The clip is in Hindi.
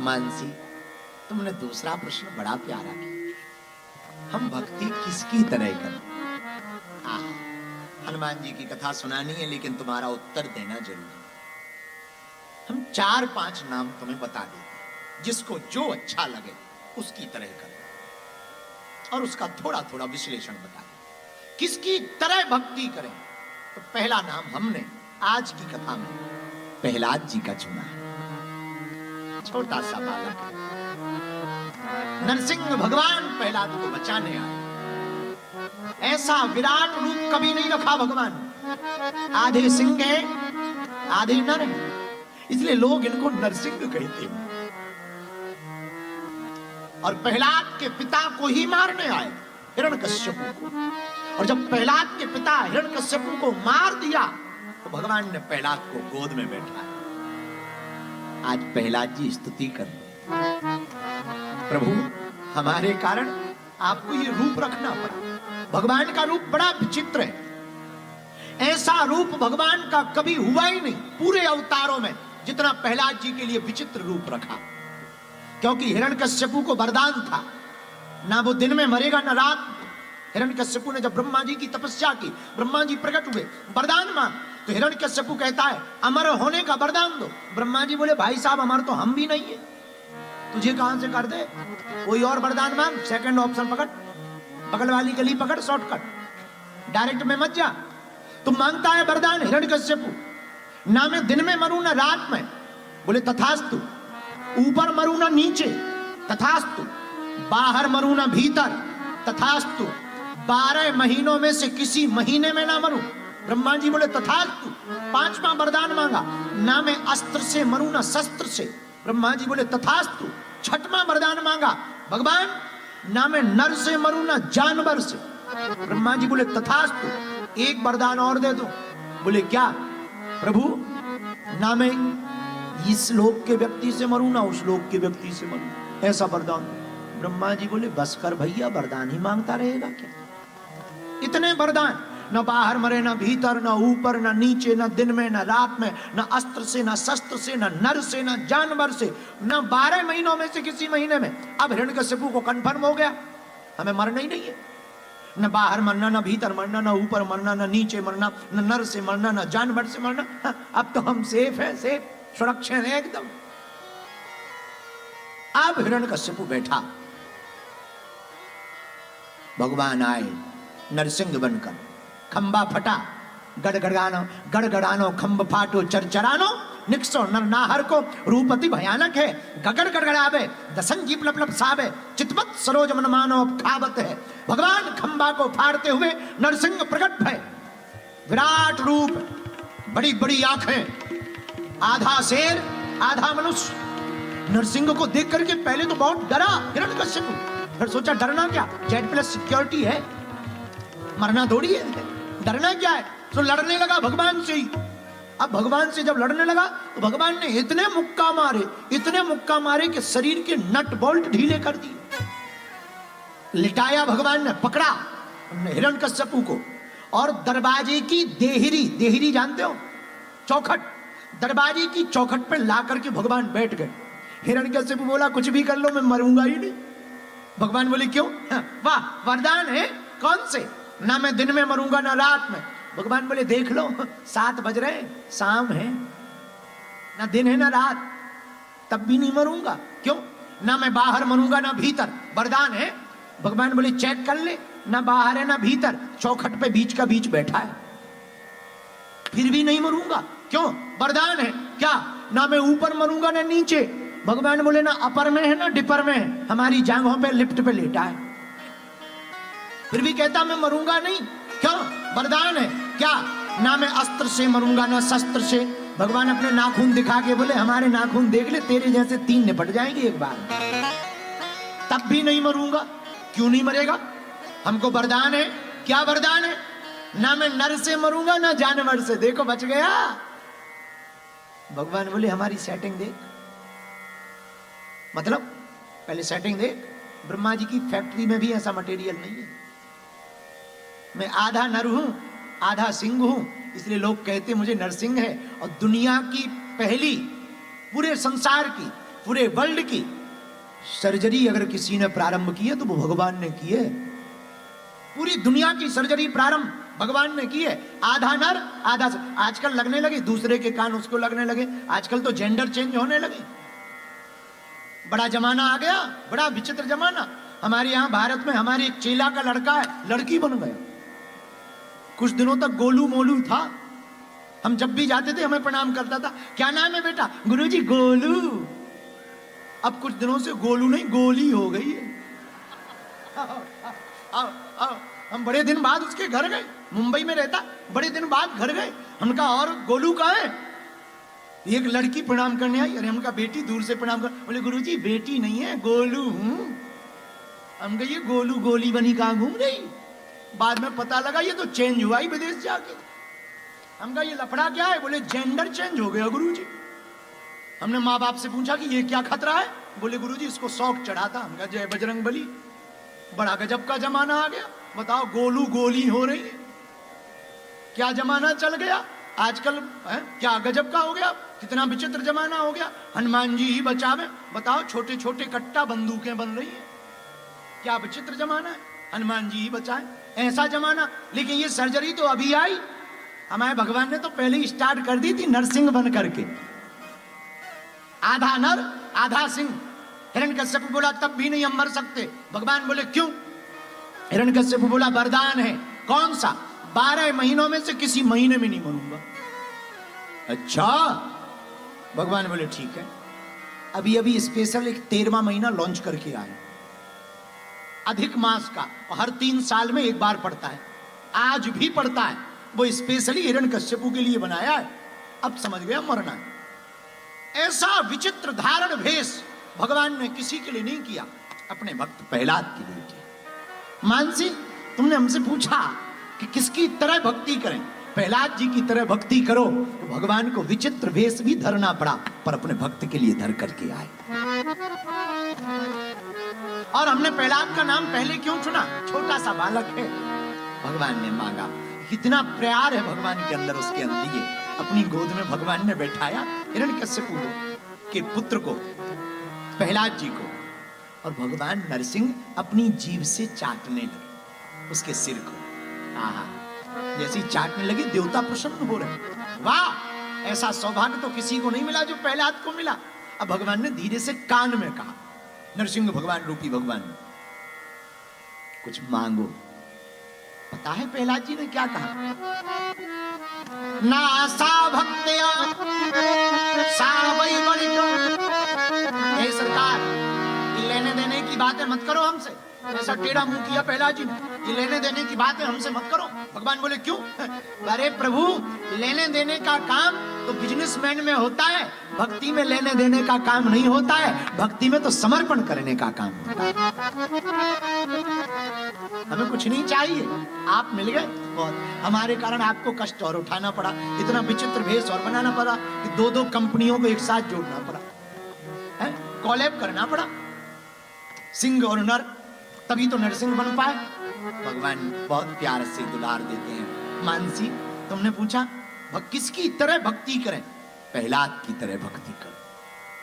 मानसी, तुमने दूसरा प्रश्न बड़ा प्यारा किया, हम भक्ति किसकी तरह करें? हनुमान जी की कथा सुनानी है, लेकिन तुम्हारा उत्तर देना जरूरी। हम 4-5 नाम तुम्हें बता देते, जिसको जो अच्छा लगे उसकी तरह करें, और उसका थोड़ा थोड़ा विश्लेषण बता दें किसकी तरह भक्ति करें। तो पहला नाम हमने आज की कथा में प्रहलाद जी का चुना है। छोटा सा बालक है, नरसिंह भगवान प्रहलाद को बचाने आए। ऐसा विराट रूप कभी नहीं रखा भगवान ने। आधे सिंह है, आधे नर है, इसलिए लोग इनको नरसिंह कहते हैं। और प्रहलाद के पिता को ही मारने आए, हिरण्यकश्यपु को। और जब प्रहलाद के पिता हिरण्यकश्यपु को मार दिया तो भगवान ने प्रहलाद को गोद में बैठाया। आज प्रहलाद जी स्तुति कर रहे, प्रभु हमारे कारण आपको ये रूप रखना पड़ा। भगवान का रूप बड़ा विचित्र है, ऐसा रूप भगवान का कभी हुआ ही नहीं पूरे अवतारों में जितना प्रहलाद जी के लिए विचित्र रूप रखा। क्योंकि हिरण्यकश्यपु को वरदान था, ना वो दिन में मरेगा ना रात। हिरण्यकश्यपु ने जब ब्रह्मा जी की तपस्या की, ब्रह्मा जी प्रकट हुए, वरदान मांग, तो हिरण्यकश्यपु कहता है अमर होने का वरदान दो। ब्रह्मा जी बोले भाई साहब हमारे तो हम भी नहीं है, तुझे कहां से कर दे, कोई और वरदान मांग। सेकंड ऑप्शन पकड़, बगल वाली गली पकड़, शॉर्टकट, डायरेक्ट में मत जा। तुम मांगता है वरदान हिरण्यकश्यपु, ना मैं दिन में मरूं ना रात में। बोले तथास्तु, ऊपर मरूं ना नीचे, तथास्तु, बाहर मरूं ना भीतर, तथास्तु, 12 महीनों में से किसी महीने में ना मरूं। ब्रह्मा जी बोले तथास्तु। 5वां वरदान मांगा, ना मैं अस्त्र से मरूं ना शस्त्र से। ब्रह्मा जी बोले तथास्तु। 6वां वरदान मांगा, भगवान ना मैं नर से मरूं ना जानवर से। ब्रह्मा जी बोले तथास्तु। एक वरदान और दे दो। बोले क्या? प्रभु ना मैं इस लोक के व्यक्ति से मरूं ना उस लोक के व्यक्ति से मरूं, ऐसा वरदान। ब्रह्मा जी बोले बस कर भैया, वरदान ही मांगता रहेगा क्या? इतने वरदान, न बाहर मरे ना भीतर, न ऊपर ना नीचे, न दिन में ना रात में, न अस्त्र से ना शस्त्र से, न नर से ना जानवर से, न 12 महीनों में से किसी महीने में। अब हिरण्यकश्यपु को कंफर्म हो गया हमें मरना ही नहीं है, न बाहर मरना, न भीतर मरना, न ऊपर मरना, न नीचे मरना, न नर से मरना, न जानवर से मरना। अब तो हम सेफ है, सेफ, सुरक्षित है एकदम। अब हिरण्यकश्यपु बैठा, भगवान आए नरसिंह बनकर। खंबा फटा, गड़गड़ानो खंब फाटो चरचरानो, निक्सो नर नाहर को रूपति भयानक है। गगड़ गड़गड़ावे दसन जीप लप लप सावे, चितवत सरोज मन मानो खावत है। भगवान खंबा को फाड़ते हुए नरसिंह प्रकट भय, विराट रूप, बड़ी बड़ी आंखें, आधा शेर आधा मनुष्य। नरसिंह को देख करके पहले तो बहुत डरा हिरण्यकश्यपु, फिर सोचा डरना क्या, Z+ सिक्योरिटी है, मरना थोड़ी है, डरना क्या है। तो लड़ने लगा भगवान से ही। अब भगवान से जब लड़ने लगा तो भगवान ने इतने मुक्का मारे कि शरीर के नट बोल्ट ढीले कर दिए। लिटाया भगवान ने, पकड़ा हिरण्यकश्यपु को, और दरवाजे की देहरी जानते हो, चौखट, दरवाजे की चौखट पे ला करके भगवान बैठ गए। हिरण्यकश्यपु बोला कुछ भी कर लो मैं मरूंगा ही नहीं। भगवान बोले क्यों? वाह, वरदान है, कौन से? ना मैं दिन में मरूंगा ना रात में। भगवान बोले देख लो 7 बज रहे, शाम है, ना दिन है ना रात, तब भी नहीं मरूंगा। क्यों? ना मैं बाहर मरूंगा ना भीतर, वरदान है। भगवान बोले चेक कर ले, ना बाहर है ना भीतर, चौखट पे बीच का बीच बैठा है, फिर भी नहीं मरूंगा। क्यों? वरदान है। क्या? ना मैं ऊपर मरूंगा ना नीचे। भगवान बोले ना अपर में है ना डिपर में है, हमारी जांघों पे लिफ्ट पे लेटा है, फिर भी कहता मैं मरूंगा नहीं। क्यों? वरदान है। क्या? ना मैं अस्त्र से मरूंगा ना शस्त्र से। भगवान अपने नाखून दिखा के बोले हमारे नाखून देख ले, तेरे जैसे 3 निपट जाएंगे एक बार, तब भी नहीं मरूंगा। क्यों नहीं मरेगा? हमको वरदान है। क्या वरदान है? ना मैं नर से मरूंगा ना जानवर से। देखो बच गया। भगवान बोले हमारी सेटिंग देख, मतलब पहले सेटिंग देख, ब्रह्मा जी की फैक्ट्री में भी ऐसा मटेरियल नहीं है। मैं आधा नर हूं आधा सिंह हूं, इसलिए लोग कहते मुझे नरसिंह है। और दुनिया की पहली, पूरे संसार की पूरे वर्ल्ड की सर्जरी अगर किसी ने प्रारंभ की है तो वो भगवान ने की है। पूरी दुनिया की सर्जरी प्रारंभ भगवान ने की है। आधा नर आधा आजकल लगने लगे, दूसरे के कान उसको लगने लगे। आजकल तो जेंडर चेंज होने लगे। बड़ा जमाना आ गया, बड़ा विचित्र जमाना। हमारे यहां भारत में हमारे एक चेला का लड़का है, लड़की बन गया। कुछ दिनों तक गोलू मोलू था। हम जब भी जाते थे हमें प्रणाम करता था, क्या नाम है बेटा? गुरुजी गोलू। अब कुछ दिनों से गोलू नहीं गोली हो गई है। हम बड़े दिन बाद उसके घर गए, मुंबई में रहता, बड़े दिन बाद घर गए। उनका और गोलू का है। एक लड़की प्रणाम करने आई, अरे उनका बेटी दूर से प्रणाम कर, बोले गुरुजी बेटी नहीं है गोलू हूं। हम कहे ये गोलू गोली बनी कहां घूम रही? बाद में पता लगा ये तो चेंज हुआ ही विदेश जाके। हम कहा ये लफड़ा क्या है? बोले जेंडर चेंज हो गया गुरुजी। हमने माँ बाप से पूछा कि ये क्या खतरा है? बोले गुरुजी इसको शौक चढ़ा था। हम कहा जय बजरंग बली, बड़ा गजब का जमाना आ गया। बताओ गोलू गोली हो रही है, क्या जमाना चल गया आजकल है? क्या गजब का हो गया, कितना विचित्र जमाना हो गया। हनुमान जी ही बचावे, बताओ छोटे छोटे कट्टा बंदूकें बन रही है, क्या विचित्र जमाना है। हनुमान जी ही बचाए, ऐसा जमाना। लेकिन ये सर्जरी तो अभी आई, हमारे भगवान ने तो पहले ही स्टार्ट कर दी थी नरसिंह बन करके। आधा नर आधा सिंह। हिरण्यकश्यप बोला तब भी नहीं हम मर सकते। भगवान बोले क्यों? हिरण्यकश्यप बोला वरदान है। कौन सा? 12 महीनों में से किसी महीने में नहीं मरूंगा। अच्छा, भगवान बोले ठीक है। अभी अभी स्पेशल एक 13वां महीना लॉन्च करके आए, अधिक मास का, और हर 3 साल में एक बार पड़ता है, आज भी पड़ता है। वो स्पेशली हिरण्यकश्यप के लिए बनाया है। अब समझ गया मरना है। ऐसा विचित्र धारण भेष भगवान ने किसी के लिए नहीं किया, अपने भक्त प्रहलाद के लिए किया। मानसी, तुमने हमसे पूछा कि किसकी तरह भक्ति करें? प्रहलाद जी की तरह भक्ति करो। तो भगवान को विचित्र भेष भी धरना पड़ा, पर अपने भक्त के लिए धर करके आए। और हमने प्रहलाद का नाम पहले क्यों चुना? छोटा सा बालक है, भगवान ने मांगा। कितना प्यार है भगवान के अंदर, उसके लिए अपनी गोद में भगवान ने बैठाया हिरण्यकश्यप के पुत्र को, प्रहलाद जी को। और भगवान नरसिंह अपनी जीभ से चाटने लगे उसके सिर को। आहा, जैसे चाटने लगे देवता प्रसन्न हो रहे। वाह, ऐसा सौभाग्य तो किसी को नहीं मिला जो प्रहलाद को मिला। अब भगवान ने धीरे से कान में कहा, नरसिंह भगवान रूपी भगवान कुछ मांगो। पता है प्रहलाद जी ने क्या कहा? नासा भक्त्या सावई बड़िको। हे सरकार, ये लेने देने की बातें मत करो हमसे। ऐसा टेढ़ा मुंह किया प्रहलाद जी ने, ये लेने देने की बातें हमसे मत करो। भगवान बोले क्यों? अरे प्रभु, लेने देने का काम तो बिजनेसमैन में होता है, भक्ति में लेने देने का काम नहीं होता है। भक्ति में तो समर्पण करने का काम होता है। हमें कुछ नहीं चाहिए, आप मिल गए बहुत। हमारे कारण आपको कष्ट और उठाना पड़ा, इतना विचित्र भेष और बनाना पड़ा कि 2-2 कंपनियों को एक साथ जोड़ना पड़ा है, कॉलैब करना पड़ा, सिंह और नर, तभी तो नरसिंह बन पाए। भगवान बहुत प्यार से दुलार देते हैं। मानसी, तुमने पूछा किसकी तरह भक्ति करें? प्रहलाद की तरह भक्ति करो।